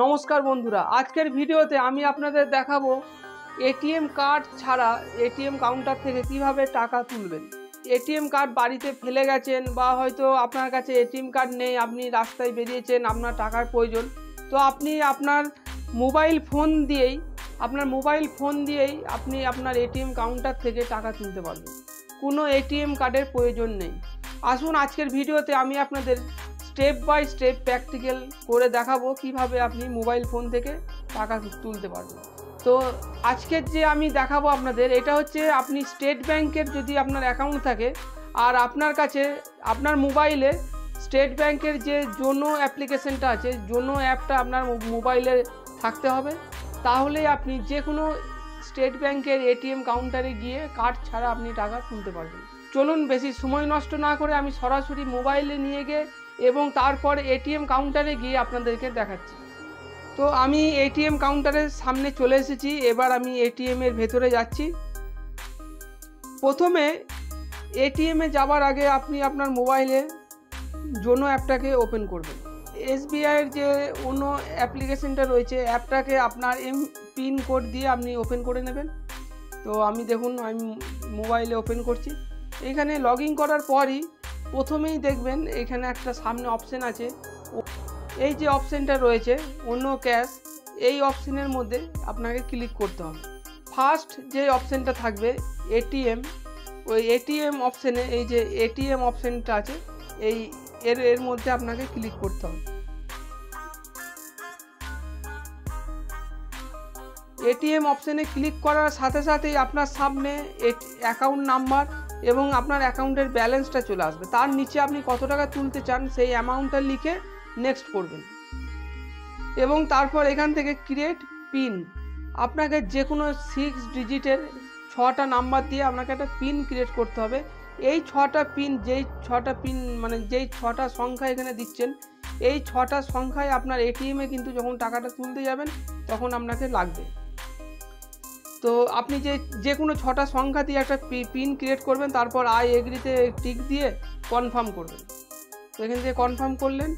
নমস্কার বন্ধুরা, আজকের ভিডিওতে আমি আপনাদের দেখাবো এটিএম কার্ড ছাড়া এটিএম কাউন্টার থেকে কিভাবে টাকা তুলবেন। এটিএম কার্ড বাড়িতে ফেলে গেছেন বা হয়তো আপনার কাছে এটিএম কার্ড নেই, আপনি রাস্তায় বেরিয়েছেন, আপনার টাকার প্রয়োজন, তো আপনি আপনার মোবাইল ফোন দিয়েই আপনি আপনার এটিএম কাউন্টার থেকে টাকা তুলতে পারবেন। কোনো এটিএম কার্ডের প্রয়োজন নেই। আসুন আজকের ভিডিওতে আমি আপনাদের স্টেপ বাই স্টেপ প্র্যাকটিক্যাল করে দেখাবো কিভাবে আপনি মোবাইল ফোন থেকে টাকা তুলতে পারবেন। তো আজকের যে আমি দেখাবো আপনাদের, এটা হচ্ছে আপনি স্টেট ব্যাংকের যদি আপনার অ্যাকাউন্ট থাকে আর আপনার কাছে আপনার মোবাইলে স্টেট ব্যাংকের যে জোনো অ্যাপ্লিকেশনটা আছে, জোনো অ্যাপটা আপনার মোবাইলে থাকতে হবে, তাহলে আপনি যে কোনো স্টেট ব্যাংকের এটিএম কাউন্টারে গিয়ে কার্ড ছাড়া আপনি টাকা তুলতে পারবেন। চলুন বেশি সময় নষ্ট না করে আমি সরাসরি মোবাইলে নিয়ে গিয়ে এবং তারপর এটিএম কাউন্টারে গিয়ে আপনাদেরকে দেখাচ্ছি। তো আমি এটিএম কাউন্টারের সামনে চলে এসেছি, এবার আমি এটিএমের ভেতরে যাচ্ছি। প্রথমে এটিএমে যাওয়ার আগে আপনি আপনার মোবাইলে জোনো অ্যাপটাকে ওপেন করবেন। এসবিআইয়ের যে অন্য অ্যাপ্লিকেশনটা রয়েছে, অ্যাপটাকে আপনার পিন কোড দিয়ে আপনি ওপেন করে নেবেন। তো আমি দেখুন আমি মোবাইলে ওপেন করছি। এখানে লগ ইন করার পরই প্রথমেই দেখবেন এখানে একটা সামনে অপশান আছে, এই যে অপশানটা রয়েছে অন্য ক্যাশ, এই অপশানের মধ্যে আপনাকে ক্লিক করতে হবে। ফার্স্ট যে অপশানটা থাকবে এটিএম, ওই এটিএম অপশানে এই যে এটিএম অপশানটা আছে এই এর মধ্যে আপনাকে ক্লিক করতে হবে। এটিএম অপশানে ক্লিক করার সাথে সাথেই আপনার সামনে অ্যাকাউন্ট নাম্বার এবং আপনার অ্যাকাউন্টের ব্যালেন্সটা চলে আসবে। তার নিচে আপনি কত টাকা তুলতে চান সেই অ্যামাউন্টটা লিখে নেক্সট করবেন এবং তারপর এখান থেকে ক্রিয়েট পিন, আপনাকে যে কোনো 6 ডিজিটের 6টা নাম্বার দিয়ে আপনাকে একটা পিন ক্রিয়েট করতে হবে। এই 6টা পিন যেই 6টা সংখ্যা এখানে দিচ্ছেন, এই 6টা সংখ্যায় আপনার এটিএমে কিন্তু যখন টাকাটা তুলতে যাবেন তখন আপনাকে লাগবে। তো আপনি যে কোনো 6টা সংখ্যা দিয়ে একটা পিন ক্রিয়েট করবেন, তারপর আই এগ্রিতে টিক দিয়ে কনফার্ম করবেন। তো এখান থেকে কনফার্ম করলেন,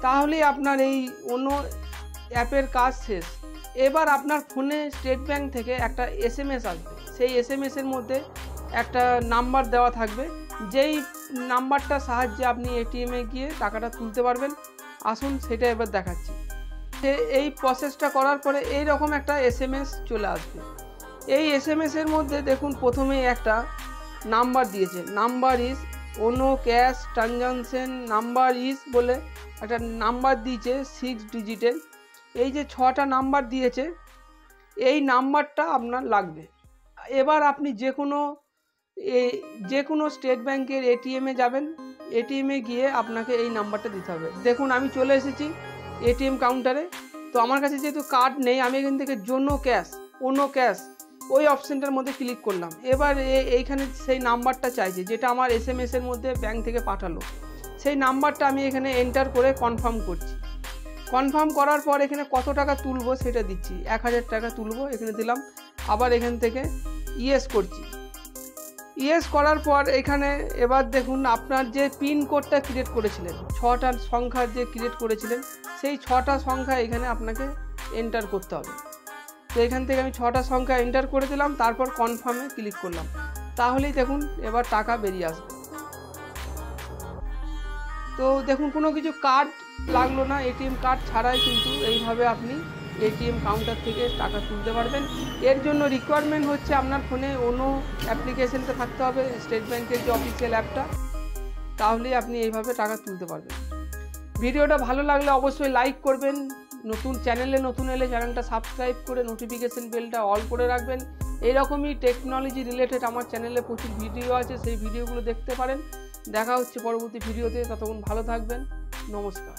তাহলেই আপনার এই অন্য অ্যাপের কাজ শেষ। এবার আপনার ফোনে স্টেট ব্যাংক থেকে একটা এসএমএস আসবে, সেই এসএমএসের মধ্যে একটা নাম্বার দেওয়া থাকবে, যেই নাম্বারটার সাহায্যে আপনি এটিএমে গিয়ে টাকাটা তুলতে পারবেন। আসুন সেটা এবার দেখাচ্ছি। এই প্রসেসটা করার পরে এই রকম একটা এসএমএস চলে আসবে। এই এসএমএসের মধ্যে দেখুন প্রথমেই একটা নাম্বার দিয়েছে, number is YONO cash transaction number is বলে একটা নাম্বার দিয়েছে 6 ডিজিটের। এই যে 6টা নাম্বার দিয়েছে, এই নাম্বারটা আপনার লাগবে। এবার আপনি যে কোনো স্টেট ব্যাংকের এটিএমে যাবেন, এটিএমে গিয়ে আপনাকে এই নাম্বারটা দিতে হবে। দেখুন আমি চলে এসেছি এটিএম কাউন্টারে। তো আমার কাছে যেহেতু কার্ড নেই, আমি এখান থেকে জোনো ক্যাশ ওই অপশানটার মধ্যে ক্লিক করলাম। এবার এইখানে সেই নাম্বারটা চাইছে যেটা আমার এসএমএসের মধ্যে ব্যাংক থেকে পাঠালো, সেই নাম্বারটা আমি এখানে এন্টার করে কনফার্ম করছি। কনফার্ম করার পর এখানে কত টাকা তুলবো সেটা দিচ্ছি, 1000 টাকা তুলবো, এখানে দিলাম। আবার এখান থেকে ইয়েস করছি। ইয়েস করার পর এখানে এবার দেখুন আপনার যে পিন কোডটা ক্রিয়েট করেছিলেন, 6টা সংখ্যা যে ক্রিয়েট করেছিলেন, সেই 6টা সংখ্যা এখানে আপনাকে এন্টার করতে হবে। তো এখান থেকে আমি 6টা সংখ্যা এন্টার করে দিলাম, তারপর কনফার্মে ক্লিক করলাম। তাহলেই দেখুন এবার টাকা বেরিয়ে আসবে। তো দেখুন কোনো কিছু কার্ড লাগলো না, এটিএম কার্ড ছাড়াই কিন্তু এইভাবে আপনি এটিএম কাউন্টার থেকে টাকা তুলতে পারবেন। এর জন্য রিকোয়ারমেন্ট হচ্ছে আপনার ফোনে অন্য অ্যাপ্লিকেশনটা থাকতে হবে, স্টেট ব্যাংকের যে অফিসিয়াল অ্যাপটা, তাহলেই আপনি এইভাবে টাকা তুলতে পারবেন। ভিডিওটা ভালো লাগলে অবশ্যই লাইক করবেন, নতুন এলে চ্যানেলটা সাবস্ক্রাইব করে নোটিফিকেশন বেলটা অল করে রাখবেন। এইরকমই টেকনোলজি রিলেটেড আমার চ্যানেলে প্রচুর ভিডিও আছে, সেই ভিডিওগুলো দেখতে পারেন। দেখা হচ্ছে পরবর্তী ভিডিওতে, ততক্ষণ ভালো থাকবেন। নমস্কার।